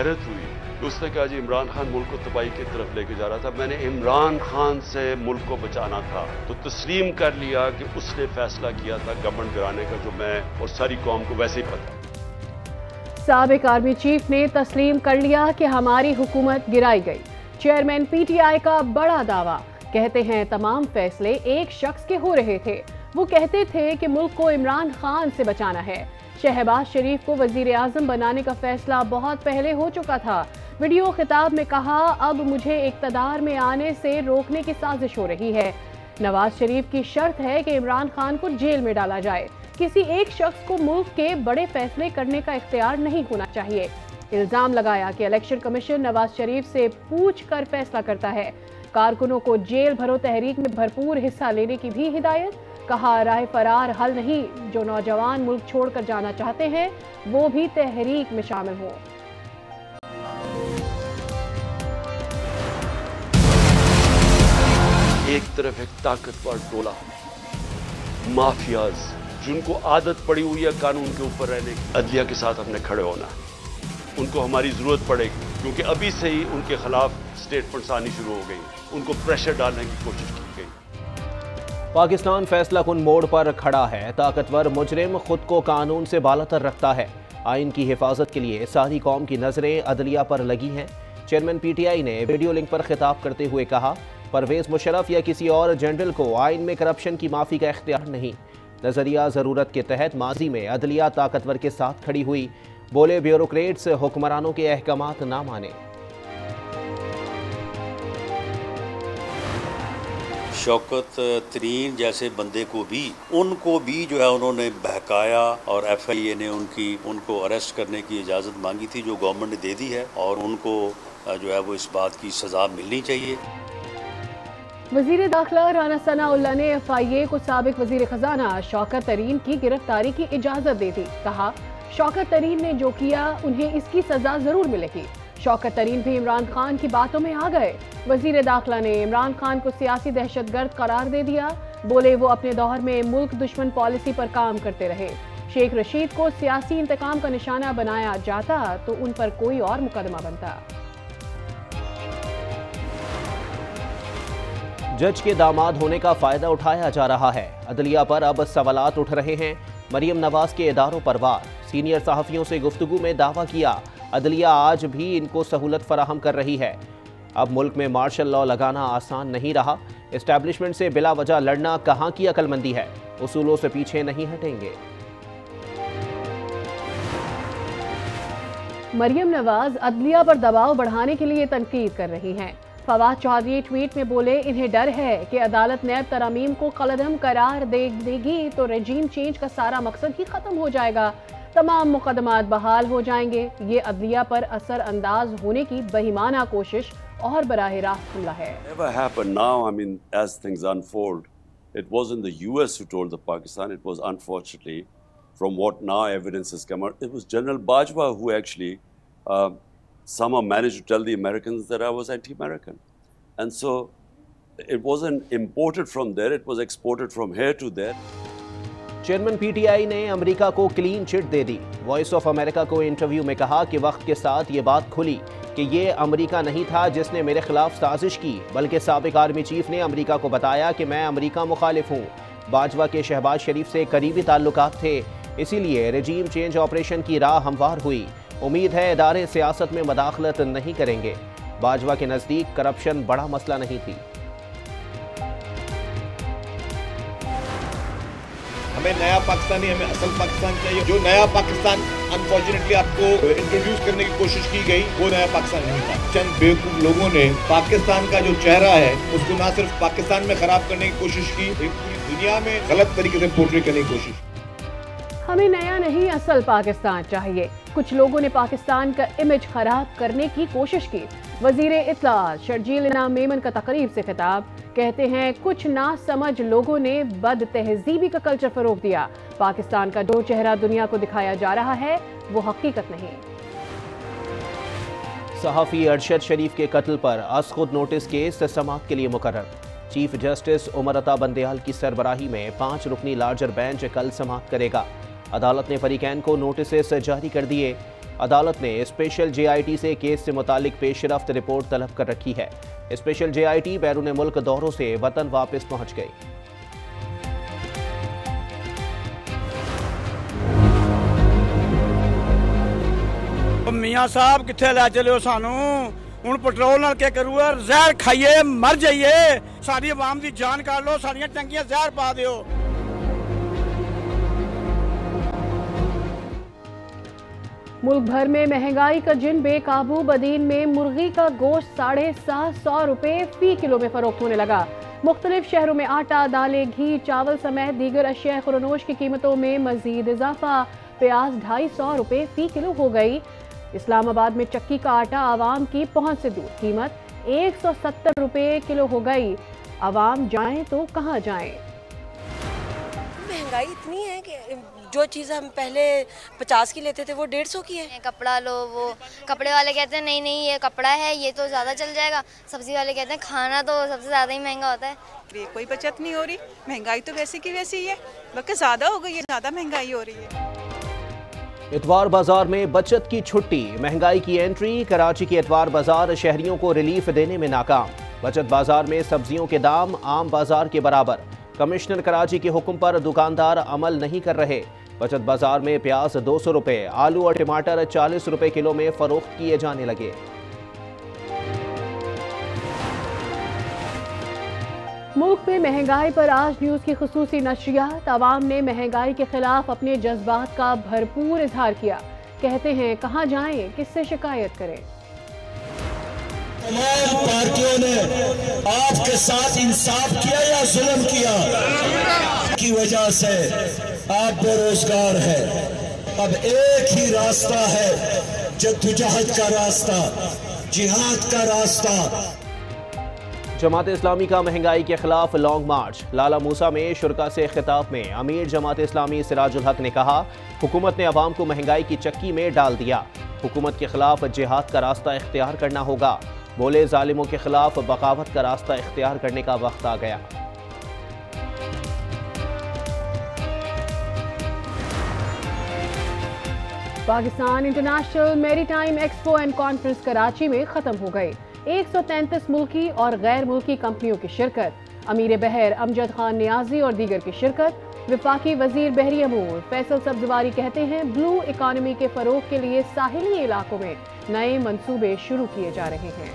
हैरत हुई कि उसने कहा जी इमरान खान मुल्क को तबाही की तरफ लेके जा रहा था, मैंने इमरान खान से मुल्क को बचाना था। तो तस्लीम कर लिया कि उसने फैसला किया था गवर्नमेंट गिराने का, जो मैं और सारी कौम को वैसे ही पता। साबिक आर्मी चीफ ने तस्लीम कर लिया कि हमारी हुकूमत गिराई गई। चेयरमैन पीटीआई का बड़ा दावा, कहते हैं तमाम फैसले एक शख्स के हो रहे थे। वो कहते थे कि मुल्क को इमरान खान से बचाना है। शहबाज शरीफ को वजीर आजम बनाने का फैसला बहुत पहले हो चुका था। वीडियो खिताब में कहा, अब मुझे इक़्तिदार में आने से रोकने की साजिश हो रही है। नवाज शरीफ की शर्त है कि इमरान खान को जेल में डाला जाए। किसी एक शख्स को मुल्क के बड़े फैसले करने का इख्तियार नहीं होना चाहिए। इल्जाम लगाया कि इलेक्शन कमीशन नवाज शरीफ से पूछ कर फैसला करता है। कारकुनों को जेल भरो तहरीक में भरपूर हिस्सा लेने की भी हिदायत। कहा, राह फरार हल नहीं, जो नौजवान मुल्क छोड़कर जाना चाहते हैं वो भी तहरीक में शामिल हों। एक तरफ एक ताकतवर टोला माफियाज, जिनको आदत पड़ी हुई है कानून के ऊपर रहने की, अदलिया के साथ हमने खड़े होना। उनको हमारी जरूरत पड़ेगी क्योंकि अभी से ही उनके खिलाफ स्टेटमेंट्स आनी शुरू हो गई, उनको प्रेशर डालने की कोशिश की गई। पाकिस्तान फैसला कुन मोड़ पर खड़ा है। ताकतवर मुजरिम खुद को कानून से बालातर रखता है। आइन की हिफाजत के लिए सारी कौम की नजरें अदलिया पर लगी हैं। चेयरमैन पीटीआई ने वीडियो लिंक पर खिताब करते हुए कहा, परवेज मुशर्रफ या किसी और जनरल को आइन में करप्शन की माफी का इख्तियार नहीं। नजरिया जरूरत के तहत माजी में अदलिया ताकतवर के साथ खड़ी हुई। बोले, ब्यूरोक्रेट्स हुक्मरानों के अहकामात ना माने। शौकत तरीन जैसे बंदे को भी, उनको भी जो है उन्होंने बहकाया और FIA ने उनको अरेस्ट करने की इजाज़त मांगी थी, जो गवर्नमेंट ने दे दी है, और उनको जो है वो इस बात की सज़ा मिलनी चाहिए। वजीर दाखिला राना सनाउल्लाह ने FIA को साबिक वजीर खजाना शौकत तरीन की गिरफ्तारी की इजाज़त दे दी। कहा, शौकत तरीन ने जो किया उन्हें इसकी सज़ा ज़रूर मिलेगी। शौकत तरीन भी इमरान खान की बातों में आ गए। वजीर दाखिला ने इमरान खान को सियासी दहशतगर्द करार दे दिया। बोले, वो अपने दौर में मुल्क दुश्मन पॉलिसी पर काम करते रहे। शेख रशीद को सियासी इंतकाम का निशाना बनाया जाता तो उन पर कोई और मुकदमा बनता। जज के दामाद होने का फायदा उठाया जा रहा है। अदलिया पर अब सवालात उठ रहे हैं। मरियम नवाज के इदारों पर वार। सीनियर सहाफ़ियों से गुफ्तगू में दावा किया, अदलिया आज भी इनको सहूलत फराहम कर रही है। अब मुल्क में मार्शल लॉ लगाना आसान नहीं रहा। एस्टैब्लिशमेंट से बिला वजह लड़ना कहाँ की अक्लमंदी है। उसूलों से पीछे नहीं हटेंगे। मरियम नवाज अदलिया पर दबाव बढ़ाने के लिए तनकीद कर रही हैं। फवाद चौधरी ट्वीट में बोले, इन्हें डर है कि अदालत नैब तरामीम को कलअदम करार देगी तो रजीम चेंज का सारा मकसद ही खत्म हो जाएगा। तमाम मुकदमात बहाल हो जाएंगे। ये अदलिया पर असर अंदाज होने की बेईमाना कोशिश और बराह रास्त हमला है। Never happened now. I mean, as things unfold, it wasn't the US who told the Pakistan. It was unfortunately, from what now evidence has come out, it was General Bajwa who actually somehow managed to tell the Americans that I was anti-American, and so it wasn't imported from there. It was exported from here to there. Chairman PTI ने America को clean chit they the. Voice of America को interview में कहा कि वक्त के साथ ये बात खुली कि ये अमेरिका नहीं था जिसने मेरे खिलाफ साजिश की, बल्कि साबिक आर्मी चीफ ने अमेरिका को बताया कि मैं अमेरिका मुखालिफ हूँ। बाजवा के शहबाज शरीफ से करीबी ताल्लुकात थे, इसीलिए रजीम चेंज ऑपरेशन की राह हमवार हुई। उम्मीद है इदारे सियासत में मदाखलत नहीं करेंगे। बाजवा के नज़दीक करप्शन बड़ा मसला नहीं थी। हमें नया पाकिस्तानी, हमें असल पाकिस्तान चाहिए। जो नया पाकिस्तान अनफॉर्चुनेटली आपको इंट्रोड्यूस करने की कोशिश की गई, वो नया पाकिस्तान नहीं था। चंद बेवकूफ लोगों ने पाकिस्तान का जो चेहरा है उसको ना सिर्फ पाकिस्तान में खराब करने की कोशिश की, पूरी दुनिया में गलत तरीके से पोर्ट्रे करने की कोशिश। हमें नया नहीं असल पाकिस्तान चाहिए। कुछ लोगों ने पाकिस्तान का इमेज खराब करने की कोशिश की। वजीर इत्तलात शर्जील इनाम मेमन का तकरीब से खिताब, कहते हैं कुछ ना समझ लोगों ने बद तहजीबी का कल्चर फरोग दिया। पाकिस्तान का जो चेहरा दुनिया को दिखाया जा रहा है वो हकीकत नहीं। सहाफ़ी अरशद शरीफ के कत्ल पर अस खुद नोटिस केस समाअत के लिए मुकर्रर। चीफ जस्टिस उमर अता बंदेयाल की सरबराही में 5 रुकनी लार्जर बेंच कल समाअत करेगा। अदालत ने फरीकैन को नोटिस जारी कर दिए। अदालत ने स्पेशल JIT से केस से मुतालिक पेशरफ्त रिपोर्ट तलब कर रखी है। स्पेशल JIT बैरून मुल्क दौरों से वतन वापस पहुंच गई। मियाँ साहब किथे लै चले हो सानू हुण पेट्रोल नाल क्या करूगा जहर खाइए मर जाइए सारी आवाम की जान काट लो सारियां टंकियां जहर पा दियो। मुल्क भर में महंगाई का जिन बेकाबू। बदीन में मुर्गी का गोश्त 750 रुपए फी किलो में फरोख्त होने लगा। मुख्तलिफ शहरों में आटा, दालें, घी, चावल समेत दीगर अशिया खुरनोश की कीमतों में मजीद इजाफा। प्याज 250 रुपए फी किलो हो गई। इस्लामाबाद में चक्की का आटा आवाम की पहुंच से दूर, कीमत 170 रुपए किलो हो गई। आवाम जाएं तो कहां जाएं? महंगाई इतनी है कि जो चीज़ हम पहले 50 की लेते थे वो 150 की है। कपड़ा लो, वो कपड़े वाले कहते हैं नहीं नहीं ये कपड़ा है ये तो ज़्यादा चल जाएगा। सब्जी वाले कहते हैं खाना तो सबसे ज़्यादा ही महंगा होता है। कोई बचत नहीं हो रही, महंगाई तो वैसी की वैसी ही है, बल्कि ज़्यादा हो गई है, ज़्यादा महंगाई हो रही है। इतवार बाजार में बचत की छुट्टी, महंगाई की एंट्री। कराची के इतवार बाजार शहरियों को रिलीफ देने में नाकाम। बचत बाजार में सब्जियों के दाम आम बाजार के बराबर। कमिश्नर कराची के हुक्म पर दुकानदार अमल नहीं कर रहे। बचत बाजार में प्याज 200 रुपए, आलू और टमाटर 40 रुपए किलो में फरोख्त किए जाने लगे। मुल्क में महंगाई पर आज न्यूज की खुसूसी नशरियात। आवाम ने महंगाई के खिलाफ अपने जज्बात का भरपूर इजहार किया। कहते हैं कहां जाएं, किससे शिकायत करें। तमाम पार्टियों ने आपके साथ इंसाफ किया या जुल्म किया की वजह से आप बेरोजगार है। अब एक ही रास्ता है, जद्दोजहद का रास्ता, जिहाद का रास्ता। जमात इस्लामी का महंगाई के खिलाफ लॉन्ग मार्च। लाला मूसा में शुरका से खिताब में अमीर जमात इस्लामी सिराजुल हक ने कहा, हुकूमत ने अवाम को महंगाई की चक्की में डाल दिया। हुकूमत के खिलाफ जिहाद का रास्ता इख्तियार करना होगा। बोले जालिमों के खिलाफ बगावत का रास्ता इख्तियार करने का वक्त आ गया। Pakistan international maritime expo and conference Karachi में खत्म हो गई। 133 मुल्की और गैर मुल्की कंपनियों की शिरकत। अमीर बहर अमजद खान नियाजी और दीगर की शिरकत। विफाकी वजीर बहरी अमूर फैसल सब्जवारी कहते हैं ब्लू इकॉनमी के फरोग के लिए साहिली इलाकों में नए मंसूबे शुरू किए जा रहे हैं।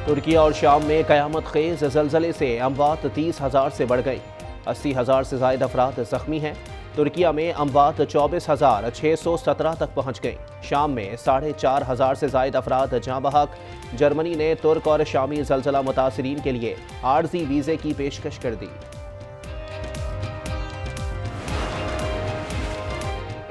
तुर्की और शाम में कयामत खेज ज़लज़ले से अमवात 30,000 से बढ़ गई। 80,000 से ज़ायद अफराद जख्मी हैं। तुर्किया में अमवात 24,617 तक पहुंच गई। शाम में 4,500 से ज़ायद अफराद जाँ बहक। जर्मनी ने तुर्क और शामी ज़लज़ला मुतासिरीन के लिए आर्जी वीज़े की पेशकश कर दी।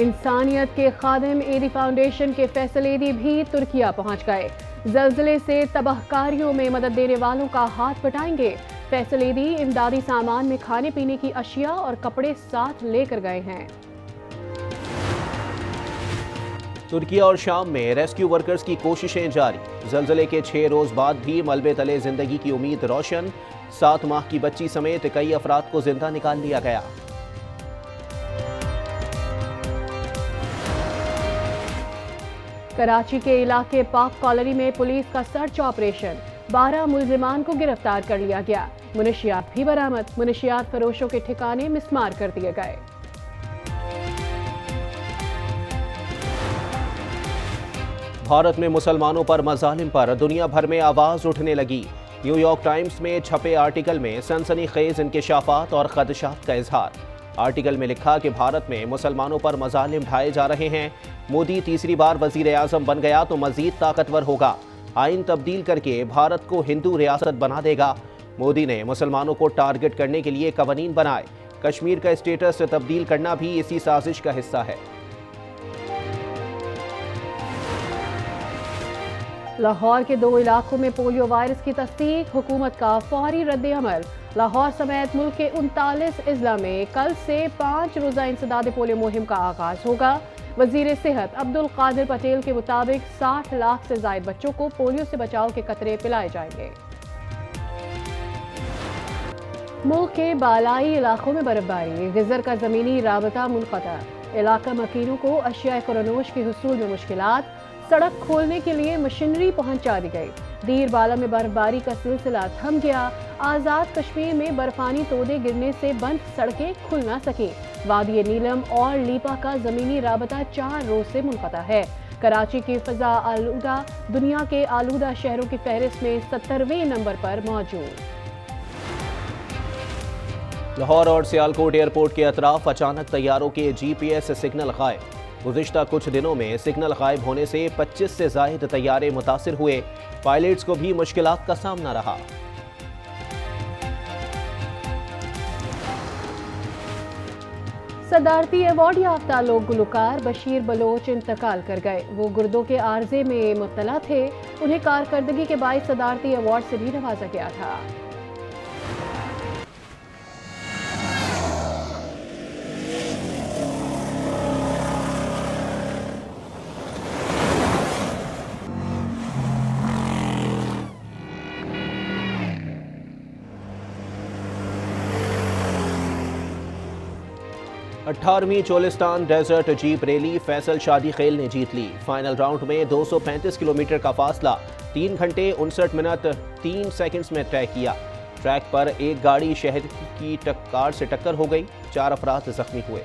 इंसानियत के खादिम एदी फाउंडेशन के फैसल एदी भी तुर्किया पहुंच गए। ज़लज़ले से तबाहकारियों में मदद देने वालों का हाथ बटाएंगे। फैसल एदी इमदादी सामान में खाने पीने की अशिया और कपड़े साथ लेकर गए हैं। तुर्किया और शाम में रेस्क्यू वर्कर्स की कोशिशें जारी। ज़लज़ले के 6 रोज बाद भी मलबे तले जिंदगी की उम्मीद रोशन। 7 माह की बच्ची समेत कई अफराद को जिंदा निकाल लिया गया। कराची के इलाके पाक कॉलोनी में पुलिस का सर्च ऑपरेशन। 12 मुलजिमान को गिरफ्तार कर लिया गया। मुनशियात भी बरामद। मुनशियात फरोशों के ठिकाने मिस्मार कर दिए गए। भारत में मुसलमानों पर मजालिम पर दुनिया भर में आवाज उठने लगी। न्यूयॉर्क टाइम्स में छपे आर्टिकल में सनसनीखेज इंकशाफात और खदशात का इजहार। आर्टिकल में लिखा कि भारत में मुसलमानों पर मजालिम ढाए जा रहे हैं। मोदी तीसरी बार वजीर आजम बन गया तो मजीद ताकतवर होगा। आइन तब्दील करके भारत को हिंदू रियासत बना देगा। मोदी ने मुसलमानों को टारगेट करने के लिए कवानीन बनाए। कश्मीर का स्टेटस तब्दील करना भी इसी साजिश का हिस्सा है। लाहौर के 2 इलाकों में पोलियो वायरस की तस्दीक। हुकूमत का फौरी रद्द अमल। लाहौर समेत मुल्क के 39 अजला में कल से 5 रोज़ा इंसदाद पोलियो मुहिम का आगाज होगा। वजीर सेहत अब्दुल कादिर पटेल के मुताबिक 60 लाख से ज़ायद बच्चों को पोलियो से बचाव के कतरे पिलाए जाएंगे। मुल्क के बालाई इलाकों में बर्फबारी। गिजर का ज़मीनी राबता मुनक़ता। इलाका मकीनों को अशिया खुरानोश के हुसूल में मुश्किलात, सड़क खोलने के लिए मशीनरी पहुंचा दी गई। दीर बाला में बर्फबारी का सिलसिला थम गया। आज़ाद कश्मीर में बर्फानी तोदे गिरने से बंद सड़कें खुल ना सकी। वादी नीलम और लीपा का जमीनी राबता 4 रोज से मुनक़ता है। कराची की फ़ज़ा आलूदा दुनिया के आलूदा शहरों की फहरिस्त में 70वें नंबर पर मौजूद। लाहौर और सियालकोट एयरपोर्ट के अतराफ अचानक तैयारों के GPS सिग्नल गायब। गुज़िश्ता कुछ दिनों में सिग्नल गायब होने से 25 से ज़ायद तैयारे मुतासिर हुए। पायलट्स को भी मुश्किलात का सामना रहा। सदारती अवार्ड याफ्ता लोक गुलकार बशीर बलोच इंतकाल कर गए। वो गुर्दों के आर्जे में मुब्तला थे। उन्हें कारकर्दगी के बायस सदारती अवार्ड से भी नवाजा गया था। अठारहवीं Cholistan desert jeep rally Faisal Shadi Khel ने जीत ली। फाइनल राउंड में 235 किलोमीटर का फासला 3 घंटे 59 मिनट 3 सेकंड्स में तय किया। ट्रैक पर एक गाड़ी शहर की कार से टक्कर हो गई, 4 अफराद जख्मी हुए।